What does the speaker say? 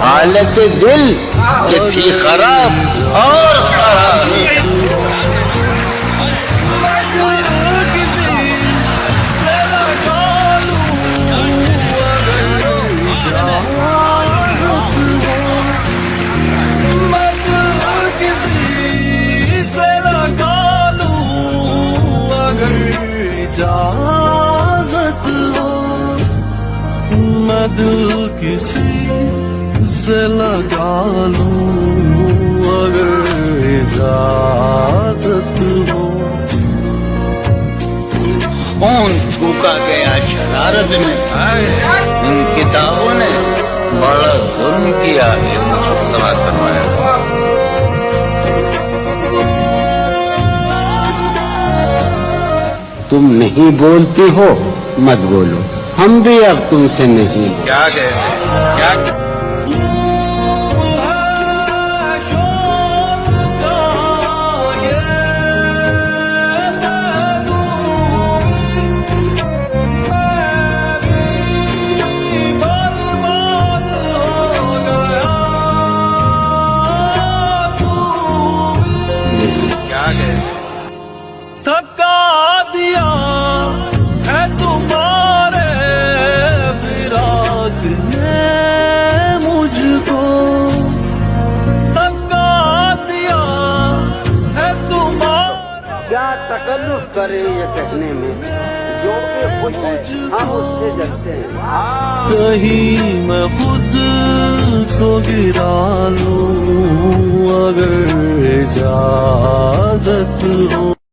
حالت دل یہ تھی خراب اور خراب اجازت ہو میں دل کسی سے لگا لوں اگر اجازت ہو خون پھونکا گیا شرارت میں ان کتابوں نے بڑا ظلم کیا ہے محسنہ فرمایا تم نہیں بولتی ہو مت بولو ہم بھی اب تم سے نہیں کیا کہتے کیا تھکا دیا ہے تمہارے فراق نے مجھ کو تھکا دیا ہے تمہارے کیا تکلف کرے یہ کہنے میں جو کہ خوش ہے ہم اس سے ڈرتے ہیں کہیں میں خود کو گرا لوں اگر اجازت ہو